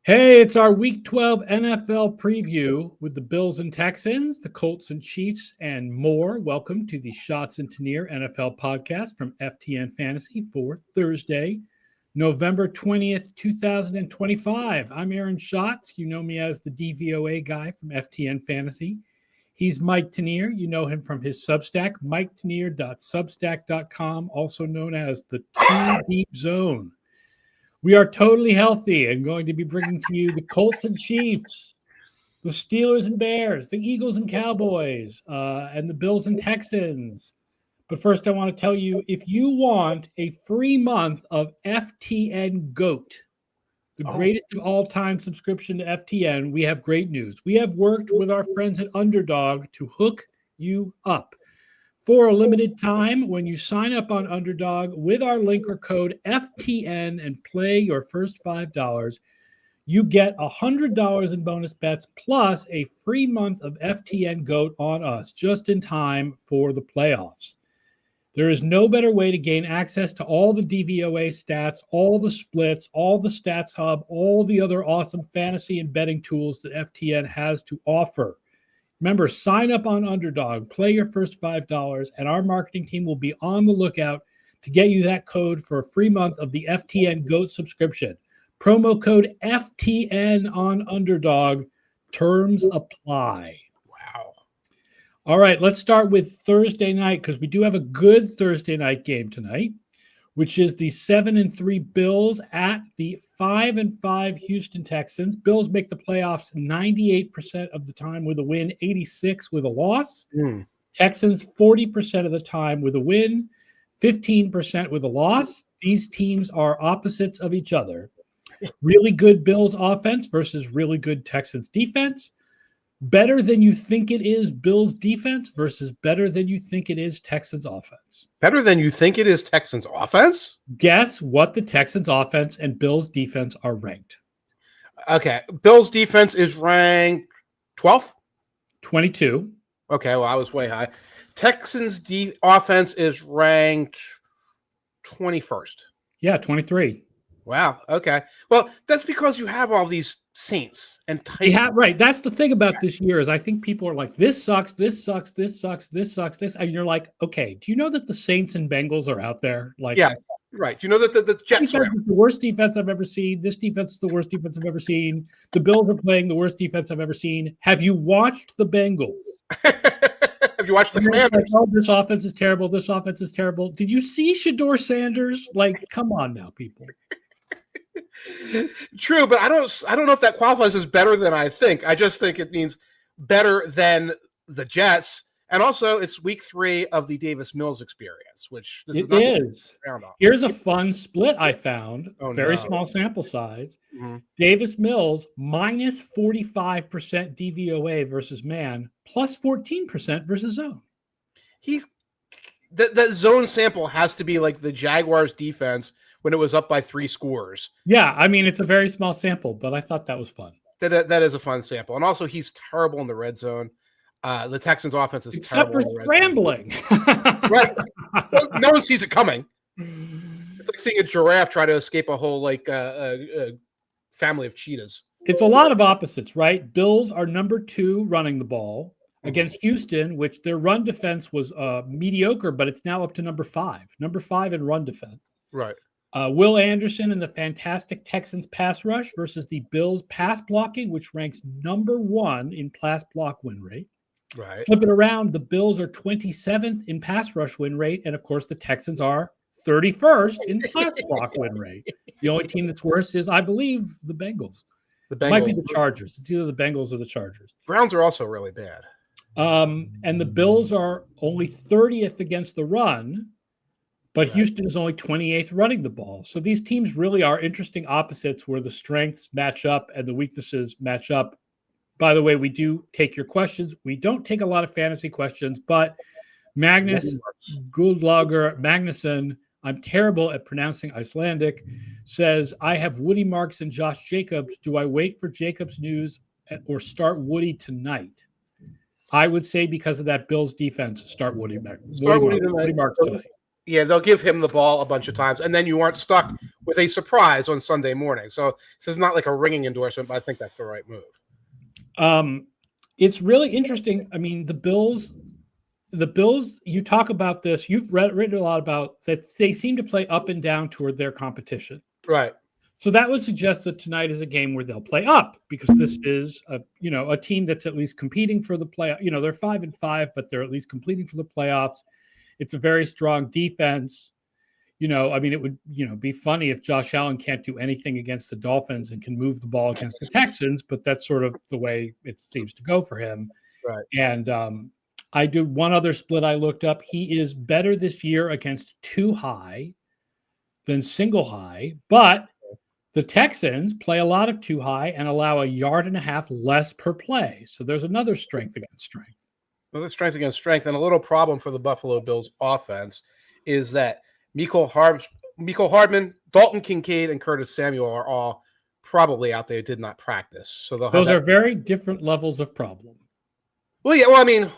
Hey, it's our Week 12 NFL preview with the Bills and Texans, the Colts and Chiefs, and more. Welcome to the Schatz and Tanier NFL podcast from FTN Fantasy for Thursday, November 20th, 2025. I'm Aaron Schatz. You know me as the DVOA guy from FTN Fantasy. He's Mike Tanier. You know him from his Substack, miketanier.substack.com, also known as the Two Deep Zone. We are totally healthy and going to be bringing to you the Colts and Chiefs, the Steelers and Bears, the Eagles and Cowboys, and the Bills and Texans. But first, I want to tell you, if you want a free month of FTN GOAT, the greatest of all time subscription to FTN, we have great news. We have worked with our friends at Underdog to hook you up. For a limited time, when you sign up on Underdog with our link or code FTN and play your first $5, you get $100 in bonus bets plus a free month of FTN GOAT on us just in time for the playoffs. There is no better way to gain access to all the DVOA stats, all the splits, all the Stats Hub, all the other awesome fantasy and betting tools that FTN has to offer. Remember, sign up on Underdog, play your first $5, and our marketing team will be on the lookout to get you that code for a free month of the FTN GOAT subscription. Promo code FTN on Underdog. Terms apply. Wow. All right, let's start with Thursday night because we do have a good Thursday night game tonight, which is the 7-3 Bills at the 5-5 Houston Texans. Bills make the playoffs 98% of the time with a win, 86% with a loss. Texans 40% of the time with a win, 15% with a loss. These teams are opposites of each other. Really good Bills offense versus really good Texans defense. Better than you think it is Bills defense versus better than you think it is Texans offense. Better than you think it is Texans offense? Guess what the Texans offense and Bills defense are ranked. Okay. Bills defense is ranked 12th? 22. Okay, well, I was way high. Texans offense is ranked 21st. Yeah, 23. Wow. Okay. Well, that's because you have all these Saints and Titans. Yeah, right. That's the thing about this year is I think people are like, this sucks, this sucks, this sucks, this sucks, this. And you're like, okay, do you know that the Saints and Bengals are out there? Like, yeah, right. Do you know that the Jets are out? The worst defense I've ever seen. This defense is the worst defense I've ever seen. The Bills are playing the worst defense I've ever seen. Have you watched the Bengals? Have you watched the Commanders? Like, oh, this offense is terrible. This offense is terrible. Did you see Shedeur Sanders? Like, come on now, people. True, but I don't know if that qualifies as better than I think. I just think it means better than the Jets. And also, it's week 3 of the Davis Mills experience, which this it is. Here's a fun split I found. Very small sample size. Mm-hmm. Davis Mills minus 45% DVOA versus man, plus 14% versus zone. That zone sample has to be like the Jaguars defense when it was up by 3 scores. Yeah, I mean, it's a very small sample, but I thought that was fun. That is a fun sample. And also, he's terrible in the red zone. The Texans' offense is except terrible. For scrambling. Right. Well, no one sees it coming. It's like seeing a giraffe try to escape a whole family of cheetahs. It's a lot of opposites, right? Bills are number 2 running the ball against Houston, which their run defense was mediocre, but it's now up to number 5. Number 5 in run defense. Right. Will Anderson and the fantastic Texans pass rush versus the Bills pass blocking, which ranks number 1 in pass block win rate. Right. Flip it around, the Bills are 27th in pass rush win rate, and of course the Texans are 31st in pass block win rate. The only team that's worse is, I believe, the Bengals. It might be the Chargers. It's either the Bengals or the Chargers. Browns are also really bad. And the Bills are only 30th against the run, but right. Houston is only 28th running the ball. So these teams really are interesting opposites where the strengths match up and the weaknesses match up. By the way, we do take your questions. We don't take a lot of fantasy questions, but Magnus Guldlager Magnusson, I'm terrible at pronouncing Icelandic, says, I have Woody Marks and Josh Jacobs. Do I wait for Jacobs news or start Woody tonight? I would say because of that Bills defense, start Woody Marks tonight. Yeah, they'll give him the ball a bunch of times, and then you aren't stuck with a surprise on Sunday morning. So this is not like a ringing endorsement, but I think that's the right move. It's really interesting. I mean, the Bills, you talk about this, you've written a lot about that they seem to play up and down toward their competition. Right. So that would suggest that tonight is a game where they'll play up because this is a team that's at least competing for the play. They're 5-5, but they're at least competing for the playoffs. It's a very strong defense. It would, be funny if Josh Allen can't do anything against the Dolphins and can move the ball against the Texans, but that's sort of the way it seems to go for him. Right. And I did one other split I looked up. He is better this year against two high than single high, but the Texans play a lot of two high and allow 1.5 yards less per play. So there's another strength against strength. Well, that's strength against strength. And a little problem for the Buffalo Bills offense is that Mecole Hardman, Dalton Kincaid, and Curtis Samuel are all probably out there, did not practice. So those are very different levels of problem. Well, yeah, I mean,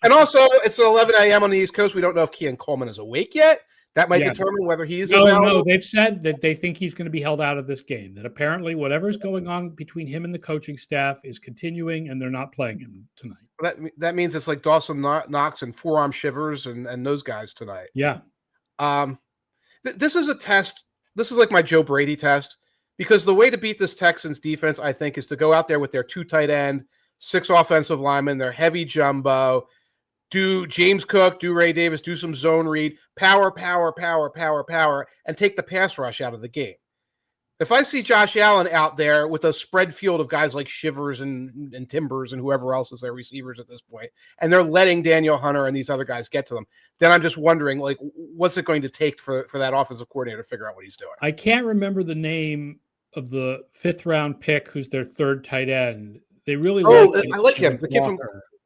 and also it's 11 a.m. on the East Coast. We don't know if Keon Coleman is awake yet. That might determine whether he's available. No, they've said that they think he's going to be held out of this game, that apparently whatever's going on between him and the coaching staff is continuing, and they're not playing him tonight. That means it's like Dawson Knox and Forearm Shivers and those guys tonight. Yeah. This is a test. This is like my Joe Brady test, because the way to beat this Texans defense, I think, is to go out there with their 2 tight end, 6 offensive linemen, their heavy jumbo, do James Cook, do Ray Davis, do some zone read, power, and take the pass rush out of the game. If I see Josh Allen out there with a spread field of guys like Shivers and Timbers and whoever else is their receivers at this point, and they're letting Daniel Hunter and these other guys get to them, then I'm just wondering, like, what's it going to take for that offensive coordinator to figure out what he's doing? I can't remember the name of the 5th round pick who's their 3rd tight end. They really I like him. The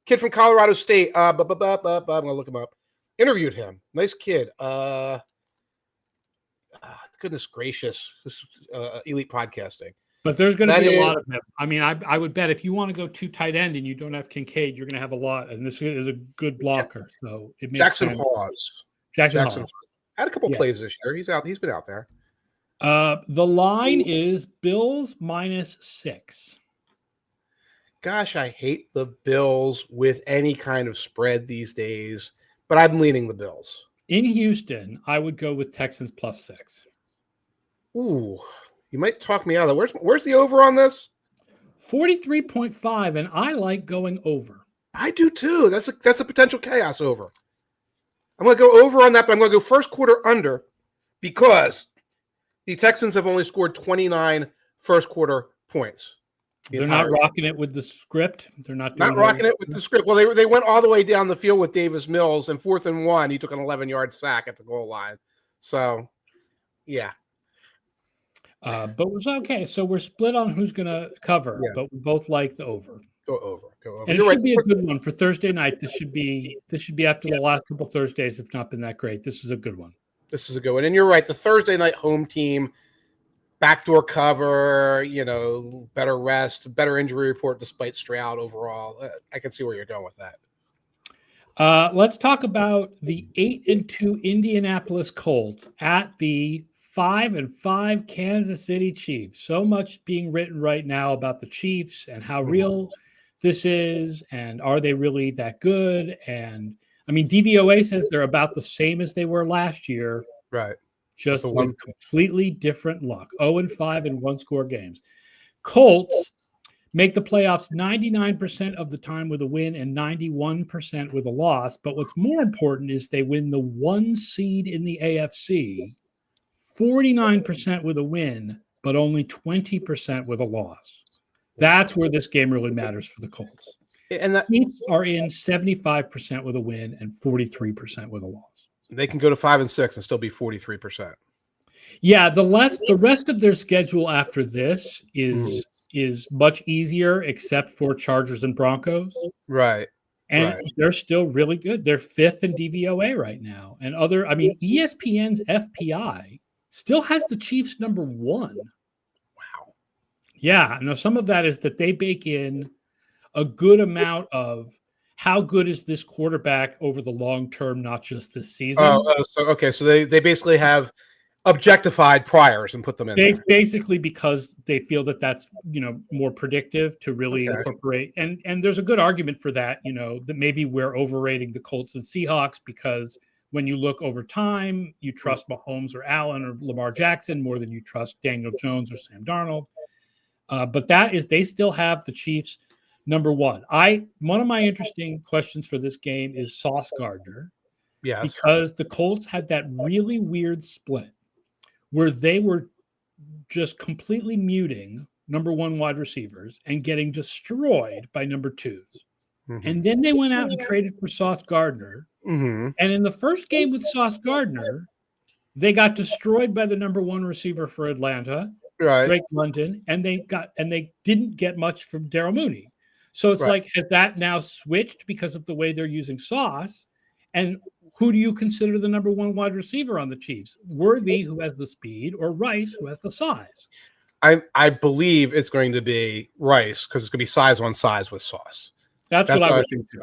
kid from Colorado State. I'm gonna look him up. Interviewed him. Nice kid. Goodness gracious, this elite podcasting. But there's going to be a lot of them. I mean, I would bet if you want to go 2 tight end and you don't have Kincaid, you're going to have a lot. And this is a good blocker. So it makes Jackson sense. Hawes. Jackson Hawes had a couple plays this year. He's been out there. The line is Bills -6. Gosh, I hate the Bills with any kind of spread these days, but I'm leaning the Bills. In Houston, I would go with Texans +6. Ooh, you might talk me out of it. Where's the over on this? 43.5, and I like going over. I do too. That's a potential chaos over. I'm going to go over on that, but I'm going to go first quarter under because the Texans have only scored 29 first quarter points. They're not rocking it with the script. They're not rocking it with the script. Well, they went all the way down the field with Davis Mills, and 4th and 1, he took an 11-yard sack at the goal line. So, yeah. But it was okay. So we're split on who's going to cover, but we both like the over. Go over. And it should be a good one for Thursday night. This should be after the last couple Thursdays have not been that great. This is a good one. This is a good one. And you're right. The Thursday night home team, backdoor cover, better rest, better injury report despite Stroud overall. I can see where you're going with that. Let's talk about the 8-2 Indianapolis Colts at the 5-5 Kansas City Chiefs. So much being written right now about the Chiefs and how real this is, and are they really that good? And I mean, DVOA says they're about the same as they were last year. Right. Just with completely different luck. 0-5 in one-score games. Colts make the playoffs 99% of the time with a win and 91% with a loss. But what's more important is they win the 1 seed in the AFC, 49% with a win, but only 20% with a loss. That's where this game really matters for the Colts. And the Chiefs are in 75% with a win and 43% with a loss. They can go to 5-6 and still be 43%. Yeah, the rest of their schedule after this is much easier, except for Chargers and Broncos. Right. And they're still really good. They're 5th in DVOA right now. And ESPN's FPI still has the Chiefs number 1. Wow. Yeah. Now, some of that is that they bake in a good amount of how good is this quarterback over the long term, not just this season. So they basically have objectified priors and put them in there. Basically because they feel that that's more predictive to really incorporate, and there's a good argument for that, that maybe we're overrating the Colts and Seahawks because when you look over time, you trust Mahomes or Allen or Lamar Jackson more than you trust Daniel Jones or Sam Darnold. But they still have the Chiefs number one. One of my interesting questions for this game is Sauce Gardner. Yes. Because the Colts had that really weird split where they were just completely muting number one wide receivers and getting destroyed by number twos. Mm-hmm. And then they went out and traded for Sauce Gardner. Mm-hmm. And in the first game with Sauce Gardner, they got destroyed by the number one receiver for Atlanta, Drake London, and they didn't get much from Darryl Mooney. So it's like, has that now switched because of the way they're using Sauce? And who do you consider the number one wide receiver on the Chiefs? Worthy, who has the speed, or Rice, who has the size? I believe it's going to be Rice because it's going to be size on size with Sauce. That's what I was thinking.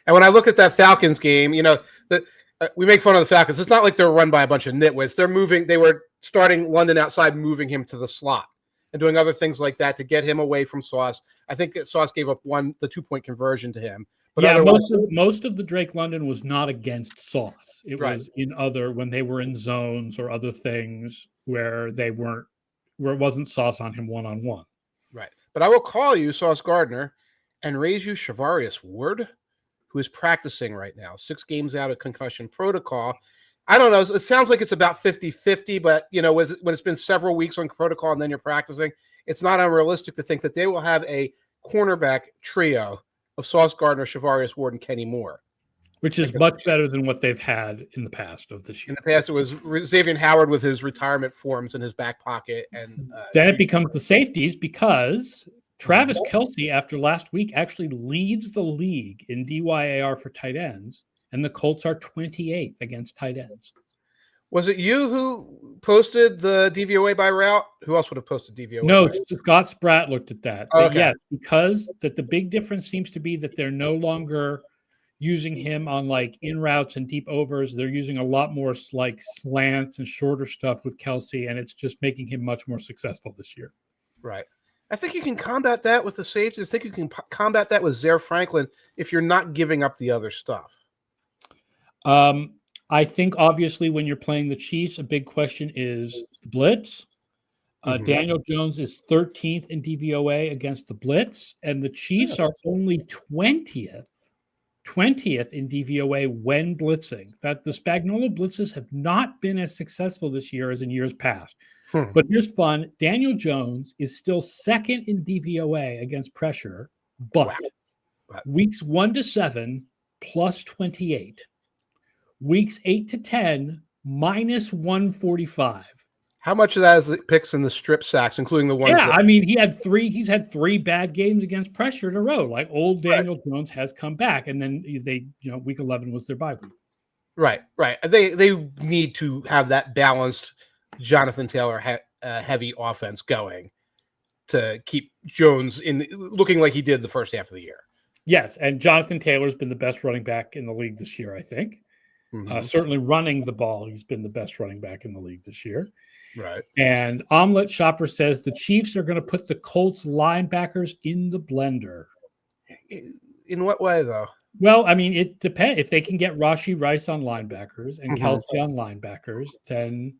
And when I look at that Falcons game, we make fun of the Falcons. It's not like they're run by a bunch of nitwits. They're moving. They were starting London outside, moving him to the slot and doing other things like that to get him away from Sauce. I think Sauce gave up the 2-point conversion to him. But yeah, most of the Drake London was not against Sauce. It was when they were in zones or other things where it wasn't Sauce on him one-on-one. Right. But I will call you Sauce Gardner and raise you Charvarius Ward, who is practicing right now, 6 games out of concussion protocol. I don't know. It sounds like it's about 50-50, but when it's been several weeks on protocol and then you're practicing, it's not unrealistic to think that they will have a cornerback trio of Sauce Gardner, Charvarius Ward, and Kenny Moore. Which is much better than what they've had in the past of this year. In the past, it was Xavier Howard with his retirement forms in his back pocket. And then it becomes the safeties because Travis Kelce, after last week, actually leads the league in DYAR for tight ends, and the Colts are 28th against tight ends. Was it you who posted the DVOA by route? Who else would have posted DVOA? No, Scott Spratt looked at that. But yes, because the big difference seems to be that they're no longer using him on like in routes and deep overs. They're using a lot more like slants and shorter stuff with Kelce, and it's just making him much more successful this year. Right. I think you can combat that with the safeties. I think you can combat that with Zaire Franklin if you're not giving up the other stuff. I think obviously when you're playing the Chiefs, a big question is the blitz. Daniel Jones is 13th in DVOA against the blitz, and the Chiefs are only 20th in DVOA when blitzing. That the Spagnuolo blitzes have not been as successful this year as in years past. But here's fun. Daniel Jones is still second in DVOA against pressure, but weeks 1 to 7 plus 28. Weeks 8 to 10 minus 145. How much of that is the picks and the strip sacks, including the ones? Yeah, I mean, he's had 3 bad games against pressure in a row. Like old Daniel Jones has come back, and then week 11 was their bye week. Right. They need to have that balanced Jonathan Taylor heavy offense going to keep Jones looking like he did the first half of the year. Yes, and Jonathan Taylor's been the best running back in the league this year, I think. Certainly running the ball, he's been the best running back in the league this year. Right. And Omelet Shopper says the Chiefs are going to put the Colts linebackers in the blender. In what way, though? Well, I mean, it depends. If they can get Rashee Rice on linebackers and Kelce on linebackers, then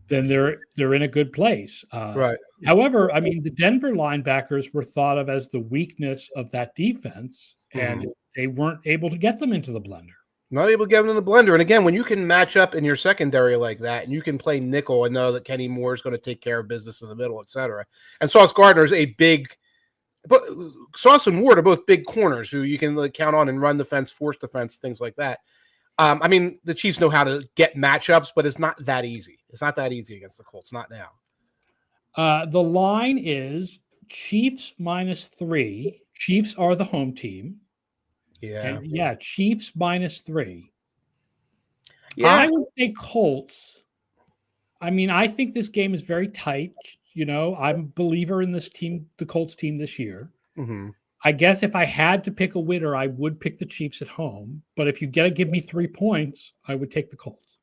they're in a good place. Right. However, I mean, the Denver linebackers were thought of as the weakness of that defense, and they weren't able to get them into the blender. Not able to get them in the blender. And again, when you can match up in your secondary like that, and you can play nickel and know that Kenny Moore is going to take care of business in the middle, et cetera. And Sauce Gardner is but Sauce and Ward are both big corners who you can count on and run defense, force defense, things like that. I mean, the Chiefs know how to get matchups, but it's not that easy. It's not that easy against the Colts. Not now. The line is Chiefs -3. Chiefs are the home team. Yeah. Chiefs -3. Yeah. I would say Colts. I mean, I think this game is very tight. I'm a believer in this team, the Colts team this year. I guess if I had to pick a winner, I would pick the Chiefs at home. But if you got to give me 3 points, I would take the Colts.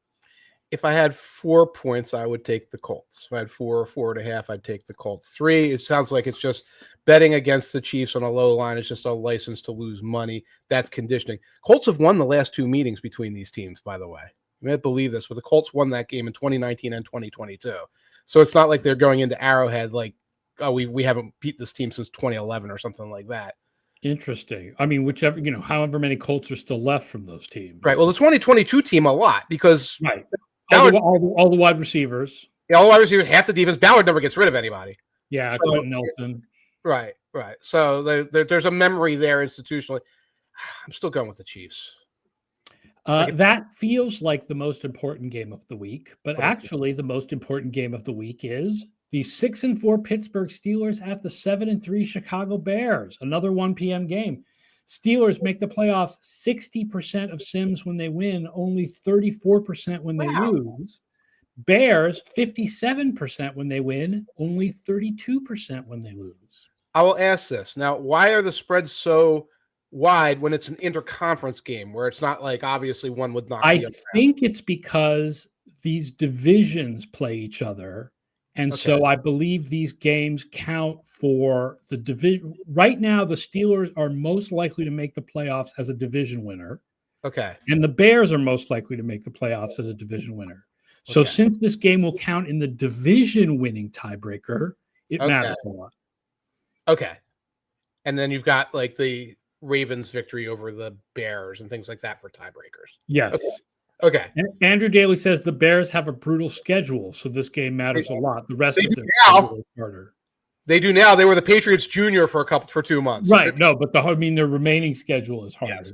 If I had 4 points, I would take the Colts. If I had 4 or 4.5, I'd take the Colts. 3, it sounds like it's just betting against the Chiefs on a low line. It's just a license to lose money. That's conditioning. Colts have won the last 2 meetings between these teams, by the way. You may believe this, but the Colts won that game in 2019 and 2022. So it's not like they're going into Arrowhead like, oh, we haven't beat this team since 2011 or something like that. Interesting. I mean, whichever, however many Colts are still left from those teams. Right. Well, the 2022 team a lot because right. All the wide receivers. Yeah, all the wide receivers, half the defense. Ballard never gets rid of anybody. Yeah, so, Quentin Nelson. Right. So there's a memory there institutionally. I'm still going with the Chiefs. That feels like the most important game of the week, but actually the most important game of the week is the 6-4 Pittsburgh Steelers at the 7-3 Chicago Bears. Another 1 p.m. game. Steelers make the playoffs 60% of Sims when they win, only 34% when they lose. Bears 57% when they win, only 32% when they lose. I will ask this. Now, why are the spreads so wide when it's an interconference game where it's not like obviously one would knock I think it's because these divisions play each other. And so I believe these games count for the division. Right now, the Steelers are most likely to make the playoffs as a division winner. Okay. And the Bears are most likely to make the playoffs as a division winner. So since this game will count in the division winning tiebreaker, it matters a lot. Okay. And then you've got like the Ravens victory over the Bears and things like that for tiebreakers. Yes. Okay. And Andrew Daly says the Bears have a brutal schedule, so this game matters a lot. The rest of the schedule is harder. They do now. They were the Patriots Junior for 2 months. Right. No, but their remaining schedule is harder. Yes.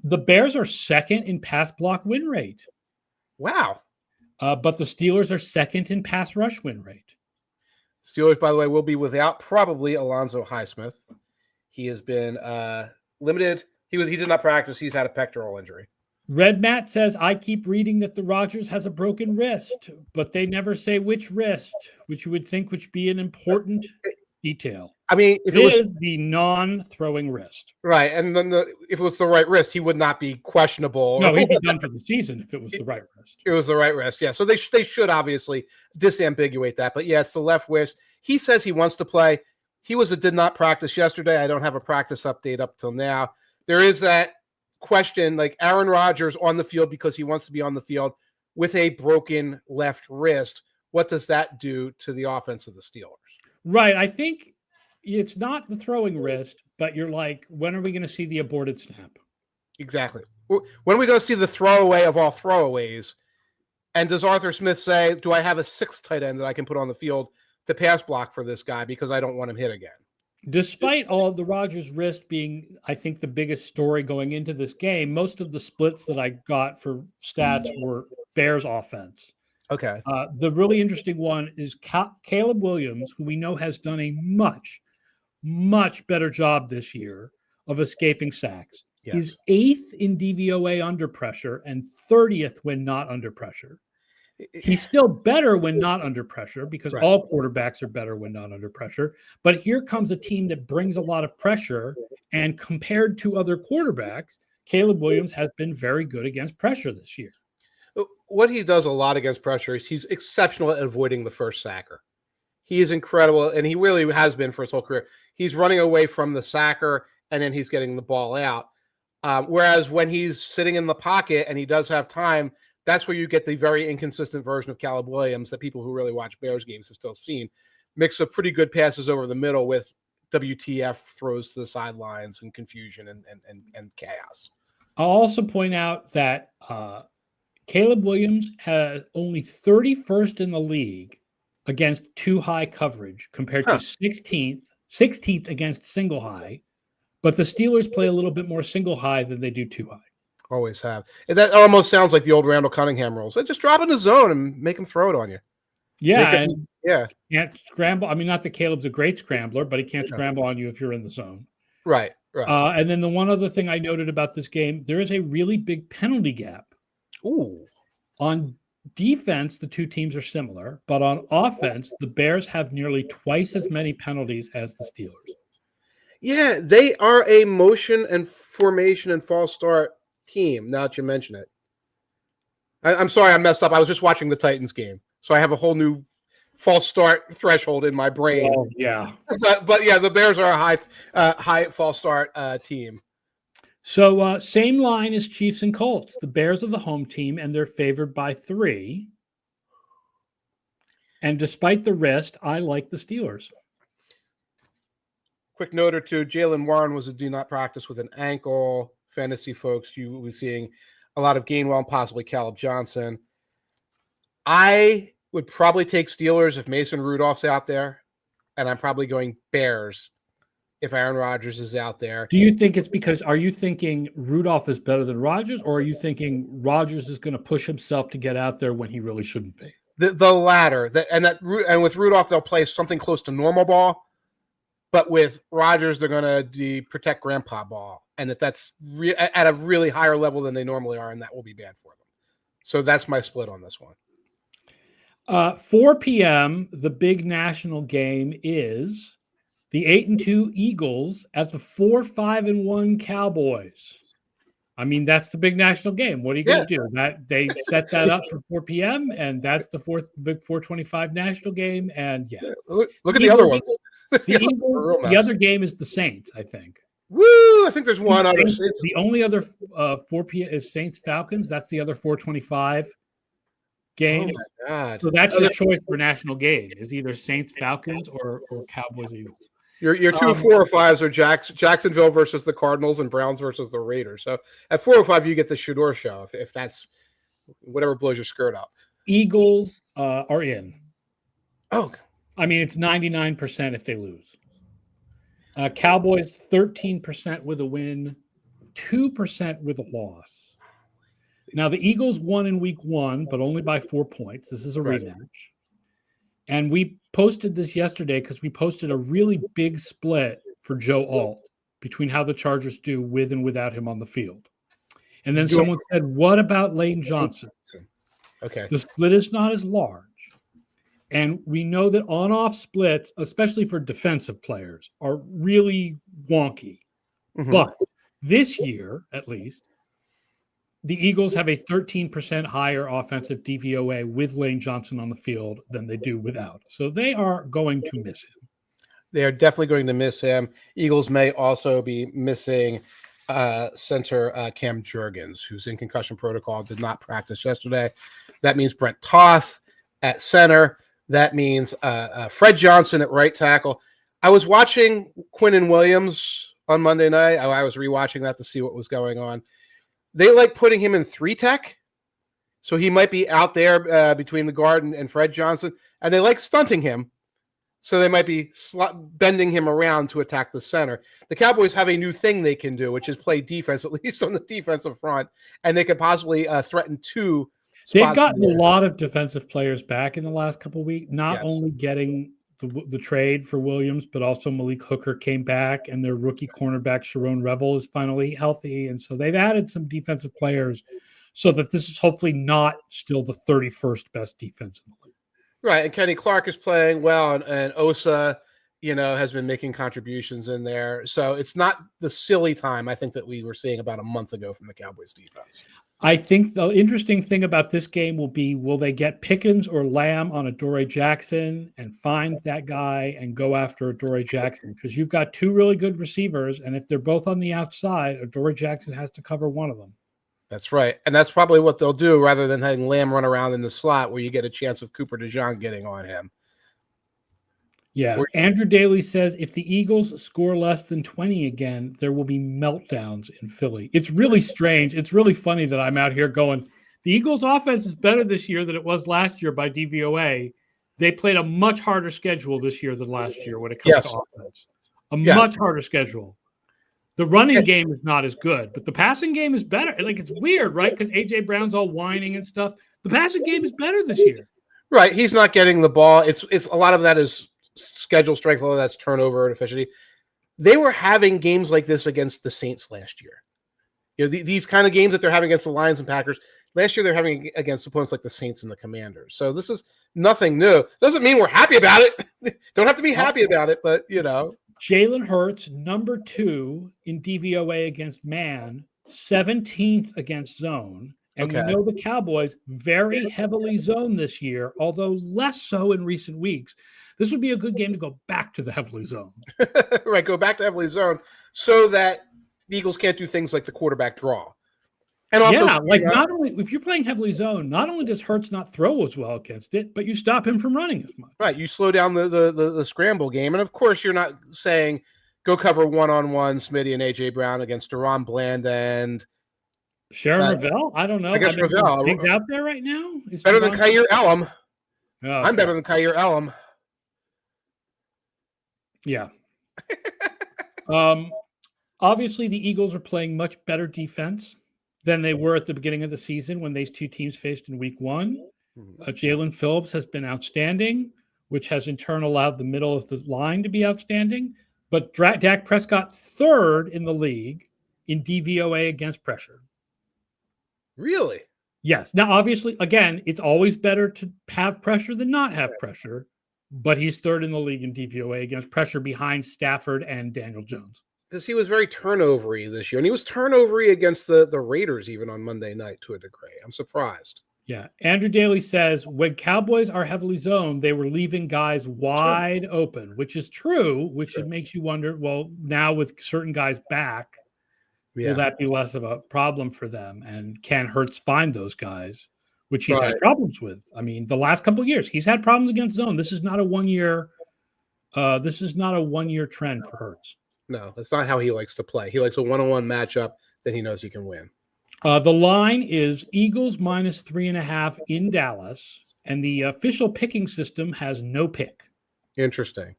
The Bears are second in pass block win rate. Wow. But the Steelers are second in pass rush win rate. Steelers, by the way, will be without probably Alonzo Highsmith. He has been limited. He did not practice. He's had a pectoral injury. Red Matt says, I keep reading that the Rodgers has a broken wrist, but they never say which wrist, which you would think would be an important detail. I mean, if it was the non-throwing wrist. Right. And then if it was the right wrist, he would not be questionable. No, he'd be done for the season if it was the right wrist. It was the right wrist, yeah. So they should obviously disambiguate that. But yeah, it's the left wrist. He says he wants to play. He did not practice yesterday. I don't have a practice update up till now. There is that question, like Aaron Rodgers on the field because he wants to be on the field with a broken left wrist. What does that do to the offense of the Steelers? Right. I think it's not the throwing wrist, but you're like, when are we going to see the aborted snap? Exactly. When are we going to see the throwaway of all throwaways? And does Arthur Smith say, do I have a 6th tight end that I can put on the field to pass block for this guy because I don't want him hit again? Despite all of the Rodgers wrist being, I think, the biggest story going into this game, most of the splits that I got for stats were Bears offense. Okay. The really interesting one is Caleb Williams, who we know has done a much, much better job this year of escaping sacks. Yes. Is 8th in DVOA under pressure and 30th when not under pressure. He's still better when not under pressure because all quarterbacks are better when not under pressure. But here comes a team that brings a lot of pressure. And compared to other quarterbacks, Caleb Williams has been very good against pressure this year. What he does a lot against pressure is he's exceptional at avoiding the first sacker. He is incredible, and he really has been for his whole career. He's running away from the sacker, and then he's getting the ball out. Whereas when he's sitting in the pocket and he does have time, that's where you get the very inconsistent version of Caleb Williams that people who really watch Bears games have still seen. Mix of pretty good passes over the middle with WTF throws to the sidelines and confusion and chaos. I'll also point out that Caleb Williams has only 31st in the league against too high coverage compared to 16th against single high. But the Steelers play a little bit more single high than they do too high. Always have. And that almost sounds like the old Randall Cunningham rules. Just drop in the zone and make him throw it on you. Yeah. Can't scramble. I mean, not that Caleb's a great scrambler, but he can't scramble on you if you're in the zone. Right. And then the one other thing I noted about this game, there is a really big penalty gap. Ooh. On defense, the two teams are similar, but on offense, the Bears have nearly twice as many penalties as the Steelers. Yeah, they are a motion and formation and false start team, now that you mention it. I'm sorry I messed up. I was just watching the Titans game, so I have a whole new false start threshold in my brain. Oh, yeah. But yeah, the Bears are a high false start team. So same line as Chiefs and Colts. The Bears are the home team, and they're favored by 3. And despite the rest, I like the Steelers. Quick note or two, Jalen Warren was a do not practice with an ankle. Fantasy folks, you will be seeing a lot of Gainwell and possibly Caleb Johnson. I would probably take Steelers if Mason Rudolph's out there, and I'm probably going Bears if Aaron Rodgers is out there. Do you think it's because, are you thinking Rudolph is better than Rodgers, or are you thinking Rodgers is going to push himself to get out there when he really shouldn't be? The latter. And with Rudolph, they'll play something close to normal ball, but with Rodgers, they're going to protect grandpa ball. And that's at a really higher level than they normally are, and that will be bad for them. So that's my split on this one. 4 p.m., the big national game is the 8-2 Eagles at the 4-5-1 Cowboys. I mean, that's the big national game. What are you going to do? That they set that up for 4 p.m., and that's the big 4:25 national game. And yeah, look at the other ones. The other game is the Saints, I think. Woo! I think there's one other. The only other 4 p.m. is Saints Falcons. That's the other 4:25 game. Oh my God! So that's your choice for national game: is either Saints Falcons or Cowboys Eagles. Your 2 4 or 5s are Jacksonville versus the Cardinals and Browns versus the Raiders. So at 4 or 5, you get the Shador show if that's whatever blows your skirt up. Eagles are in. Oh, I mean, it's 99% if they lose. Cowboys 13% with a win, 2% with a loss. Now the Eagles won in week 1, but only by 4 points. This is a rematch. And we posted this yesterday because we posted a really big split for Joe Alt between how the Chargers do with and without him on the field. And then someone said, what about Lane Johnson? Okay. The split is not as large. And we know that on-off splits, especially for defensive players, are really wonky. Mm-hmm. But this year, at least, the Eagles have a 13% higher offensive DVOA with Lane Johnson on the field than they do without. So they are going to miss him. They are definitely going to miss him. Eagles may also be missing center Cam Jurgens, who's in concussion protocol, did not practice yesterday. That means Brent Toth at center. That means Fred Johnson at right tackle. I was watching Quinnen Williams on Monday night. I was rewatching that to see what was going on. They like putting him in 3 tech, so he might be out there between the guard and Fred Johnson, and they like stunting him, so they might be bending him around to attack the center. The Cowboys have a new thing they can do, which is play defense, at least on the defensive front, and they could possibly threaten 2 spots. They've gotten a lot of defensive players back in the last couple of weeks, not only getting the trade for Williams, but also Malik Hooker came back, and their rookie cornerback Sharon Revel is finally healthy. And so they've added some defensive players so that this is hopefully not still the 31st best defense in the league. Right. And Kenny Clark is playing well, and Osa, has been making contributions in there. So it's not the silly time, I think, that we were seeing about a month ago from the Cowboys defense. I think the interesting thing about this game will be, will they get Pickens or Lamb on Adoree Jackson and find that guy and go after Adoree Jackson? Because you've got 2 really good receivers, and if they're both on the outside, Adoree Jackson has to cover one of them. That's right. And that's probably what they'll do rather than having Lamb run around in the slot where you get a chance of Cooper DeJean getting on him. Yeah. Andrew Daly says if the Eagles score less than 20 again, there will be meltdowns in Philly. It's really strange. It's really funny that I'm out here going, the Eagles offense is better this year than it was last year by DVOA. They played a much harder schedule this year than last year when it comes to offense. Much harder schedule. The running game is not as good, but the passing game is better. Like, it's weird, right? Because A.J. Brown's all whining and stuff. The passing game is better this year. Right. He's not getting the ball. It's a lot of that is schedule strength, a lot of that's turnover and efficiency. They were having games like this against the Saints last year. These kind of games that they're having against the Lions and Packers. Last year, they're having against opponents like the Saints and the Commanders. So this is nothing new. Doesn't mean we're happy about it. Don't have to be happy about it, but Jalen Hurts, number 2 in DVOA against man, 17th against zone. And we know the Cowboys very heavily zone this year, although less so in recent weeks. This would be a good game to go back to the heavily zone. Right, go back to heavily zone so that the Eagles can't do things like the quarterback draw. And also, not only if you're playing heavily zone, not only does Hurts not throw as well against it, but you stop him from running as much. Right, you slow down the scramble game, and of course, you're not saying go cover one-on-one Smitty and AJ Brown against Deron Bland and Sharon Ravel. I don't know. I guess Ravel out there right now is better than Kyer Elam. Oh, I'm better than Kyer Elam. Yeah. Obviously, the Eagles are playing much better defense than they were at the beginning of the season when these two teams faced in week 1. Jalen Phillips has been outstanding, which has in turn allowed the middle of the line to be outstanding. But Dak Prescott 3rd in the league in DVOA against pressure. Really? Yes. Now, obviously, again, it's always better to have pressure than not have pressure. But he's 3rd in the league in DVOA against pressure behind Stafford and Daniel Jones. Because he was very turnover-y this year. And he was turnover-y against the Raiders even on Monday night to a degree. I'm surprised. Yeah. Andrew Daly says, when Cowboys are heavily zoned, they were leaving guys wide open, which is true, which it makes you wonder, well, now with certain guys back, will that be less of a problem for them? And can Hurts find those guys, which he's had problems with? I mean, the last couple of years, he's had problems against zone. This is not a 1 year. This is not a 1 year trend for Hurts. No, that's not how he likes to play. He likes a one-on-one matchup that he knows he can win. The line is Eagles -3.5 in Dallas, and the official picking system has no pick. Interesting.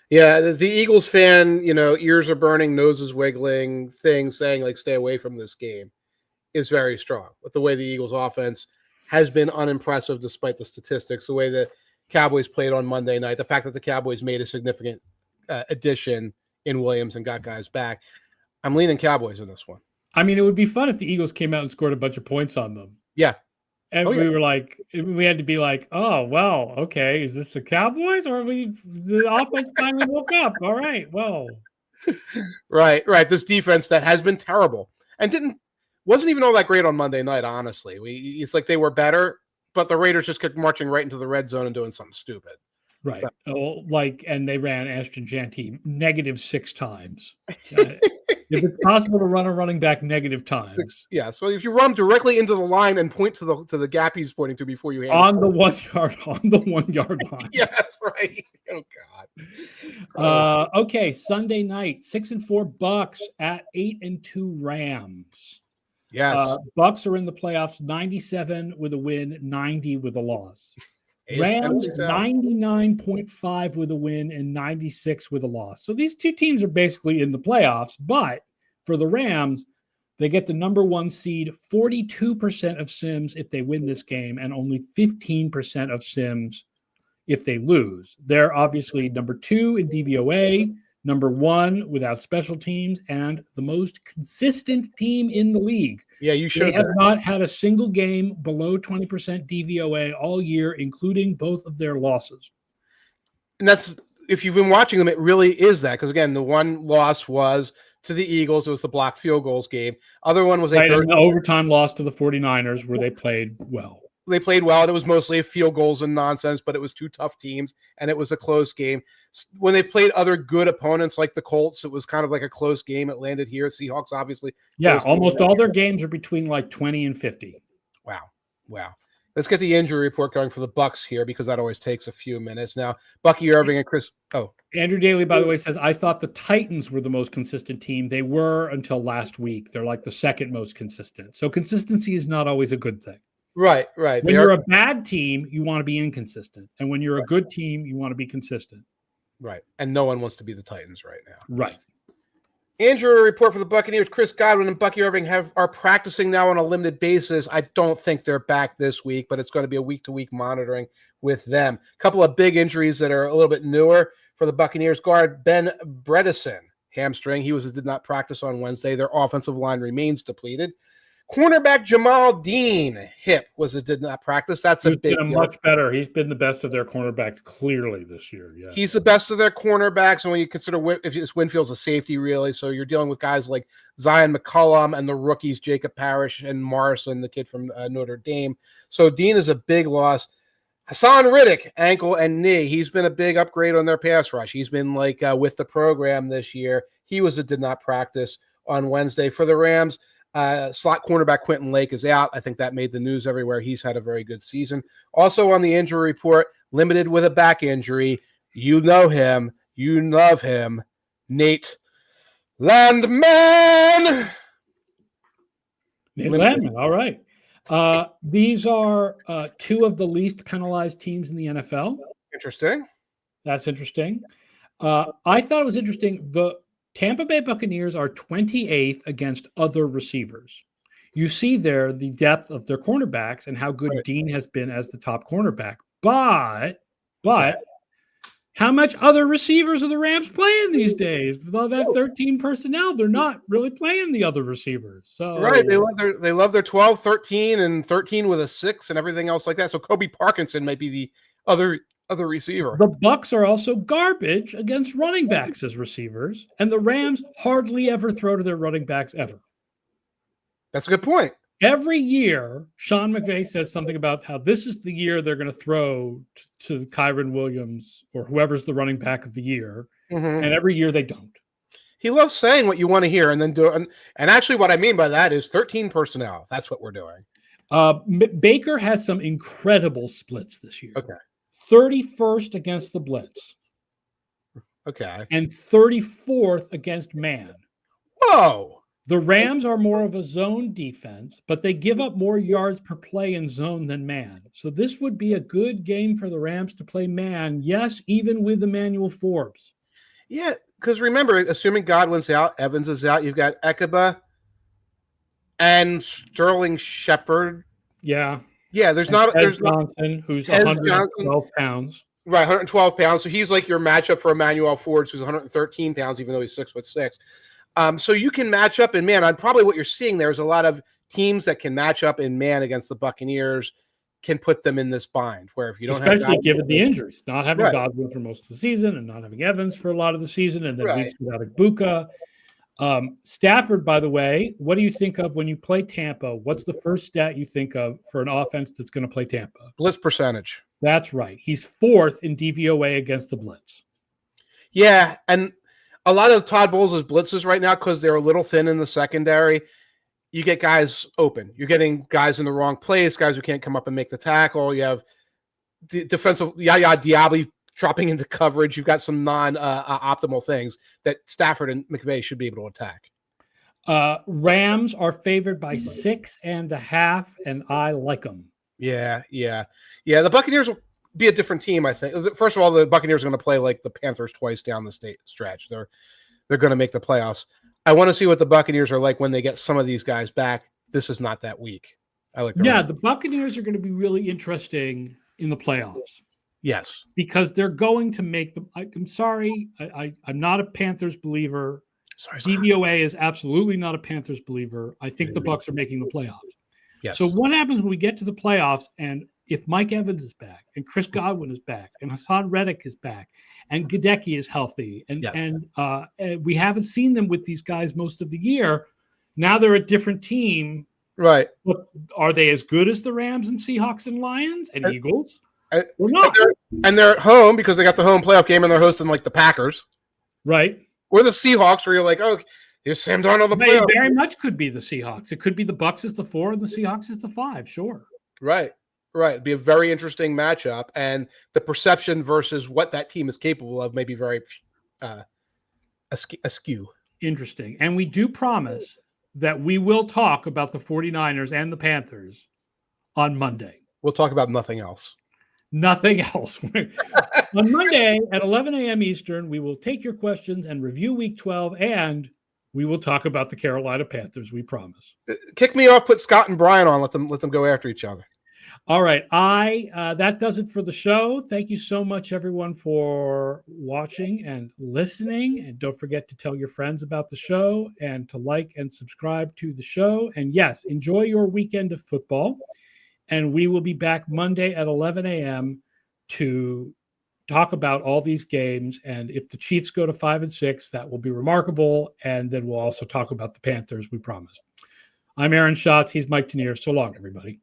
Yeah, the Eagles fan, ears are burning, noses wiggling, things saying like stay away from this game is very strong. But the way the Eagles offense has been unimpressive despite the statistics, the way the Cowboys played on Monday night, the fact that the Cowboys made a significant addition in Williams and got guys back. I'm leaning Cowboys in this one. I mean, it would be fun if the Eagles came out and scored a bunch of points on them. Yeah. And we had to be like, oh, well, okay, is this the Cowboys or the offense finally woke up? All right, well. Right. This defense that has been terrible and wasn't even all that great on Monday night, honestly. It's like they were better, but the Raiders just kept marching right into the red zone and doing something stupid. Right. And they ran Ashton Jeanty -6 times. If it's possible to run a running back negative times. Yeah. So if you run directly into the line and point to the gap he's pointing to before you on the 1 yard line. Yes, right. Oh God. Okay. Sunday night, 6-4 Bucks at 8-2 Rams. Yes. Bucks are in the playoffs, 97 with a win, 90 with a loss. Rams 99.5 with a win and 96 with a loss. So these two teams are basically in the playoffs, but for the Rams, they get the number 1 seed, 42% of Sims if they win this game, and only 15% of Sims if they lose. They're obviously number 2 in DVOA, number 1 without special teams, and the most consistent team in the league. Yeah, you should. They have not had a single game below 20% DVOA all year, including both of their losses. And that's, if you've been watching them, it really is that. Because again, the one loss was to the Eagles. It was the blocked field goals game. Other one was an overtime loss to the 49ers where they played well. They played well, and it was mostly field goals and nonsense, but it was 2 tough teams, and it was a close game. When they played other good opponents like the Colts, it was kind of like a close game. It landed here. Seahawks, obviously. Yeah, almost all their games are between like 20 and 50. Wow. Let's get the injury report going for the Bucks here, because that always takes a few minutes. Now, Bucky Irving and Chris. Oh, Andrew Daly, by the way, says, I thought the Titans were the most consistent team. They were until last week. They're like the second most consistent. So consistency is not always a good thing. Right. When you're a bad team, you want to be inconsistent. And when you're a good team, you want to be consistent. Right. And no one wants to be the Titans right now. Right. Injury report for the Buccaneers. Chris Godwin and Bucky Irving are practicing now on a limited basis. I don't think they're back this week, but it's going to be a week-to-week monitoring with them. A couple of big injuries that are a little bit newer for the Buccaneers. Guard Ben Bredesen, hamstring. He did not practice on Wednesday. Their offensive line remains depleted. Cornerback Jamal Dean hip did not practice. That's a big deal. Much better. He's been the best of their cornerbacks clearly this year. Yeah, he's the best of their cornerbacks, and when you consider if Winfield's a safety, really, so you're dealing with guys like Zion McCollum and the rookies Jacob Parrish and Morrison, the kid from Notre Dame. So Dean is a big loss. Hassan Riddick, ankle and knee. He's been a big upgrade on their pass rush. He's been with the program this year. He did not practice on Wednesday for the Rams. Slot cornerback Quentin Lake is out. I think that made the news everywhere. He's had a very good season. Also on the injury report, limited with a back injury. You know him. You love him. Nate Landman. Nate Landman. All right. These are two of the least penalized teams in the NFL. Interesting. That's interesting. I thought it was interesting. The Tampa Bay Buccaneers are 28th against other receivers. You see there the depth of their cornerbacks and how good Dean has been as the top cornerback. But how much other receivers are the Rams playing these days? With all that 13 personnel, they're not really playing the other receivers. So they love their 12, 13, and 13 with a 6 and everything else like that. So Kobe Parkinson might be the other receiver. The Bucs are also garbage against running backs as receivers, and the Rams hardly ever throw to their running backs ever. That's a good point. Every year, Sean McVay says something about how this is the year they're going to throw to Kyron Williams or whoever's the running back of the year, and every year they don't. He loves saying what you want to hear and then do it. And actually what I mean by that is 13 personnel. That's what we're doing. Baker has some incredible splits this year. Okay. 31st against the blitz. Okay. And 34th against man. Whoa. The Rams are more of a zone defense, but they give up more yards per play in zone than man. So this would be a good game for the Rams to play man. Yes, even with Emmanuel Forbes. Yeah, because remember, assuming Godwin's out, Evans is out, you've got Ekeba and Sterling Shepard. Yeah. Yeah, there's Johnson, who's 112 pounds. Right, 112 pounds. So he's like your matchup for Emmanuel Forbes, who's 113 pounds, even though he's 6'6". So you can match up in man. Probably what you're seeing there is a lot of teams that can match up in man against the Buccaneers can put them in this bind. Where if you don't, especially given the injuries, not having Godwin for most of the season and not having Evans for a lot of the season, and then weeks without Ibuka. Stafford, by the way, what do you think of when you play Tampa? What's the first stat you think of for an offense that's going to play Tampa? Blitz percentage. That's right. He's 4th in DVOA against the blitz. Yeah, and a lot of Todd Bowles' blitzes right now, because they're a little thin in the secondary, you get guys open. You're getting guys in the wrong place, guys who can't come up and make the tackle. You have defensive Yaya Diaby dropping into coverage. You've got some non-optimal things that Stafford and McVay should be able to attack. Rams are favored by 6.5, and I like them. Yeah. The Buccaneers will be a different team, I think. First of all, the Buccaneers are going to play like the Panthers twice down the state stretch. They're going to make the playoffs. I want to see what the Buccaneers are like when they get some of these guys back. This is not that weak. I like. The Buccaneers are going to be really interesting in the playoffs. Yes, because they're going to make them. I'm sorry, I'm not a Panthers believer. Sorry. DVOA is absolutely not a Panthers believer. I think the Bucs are making the playoffs. Yes. So what happens when we get to the playoffs and if Mike Evans is back and Chris Godwin is back and Hassan Reddick is back and Gadecki is healthy and we haven't seen them with these guys most of the year. Now they're a different team. Right. But are they as good as the Rams and Seahawks and Lions and Eagles? Or not. And they're at home because they got the home playoff game and they're hosting like the Packers. Right. Or the Seahawks where you're like, oh, here's Sam Darnold. It very much could be the Seahawks. It could be the Bucs is the 4 and the Seahawks is the 5. Sure. Right. It'd be a very interesting matchup. And the perception versus what that team is capable of may be very askew. Interesting. And we do promise that we will talk about the 49ers and the Panthers on Monday. We'll talk about nothing else. Nothing else. On Monday at 11 a.m. Eastern, we will take your questions and review Week 12, and we will talk about the Carolina Panthers, we promise. Kick me off, put Scott and Brian on, let them go after each other. All right. That does it for the show. Thank you so much, everyone, for watching and listening. And don't forget to tell your friends about the show and to like and subscribe to the show. And yes, enjoy your weekend of football. And we will be back Monday at 11 a.m. to talk about all these games. And if the Chiefs go to 5-6, that will be remarkable. And then we'll also talk about the Panthers, we promise. I'm Aaron Schatz. He's Mike Tanier. So long, everybody.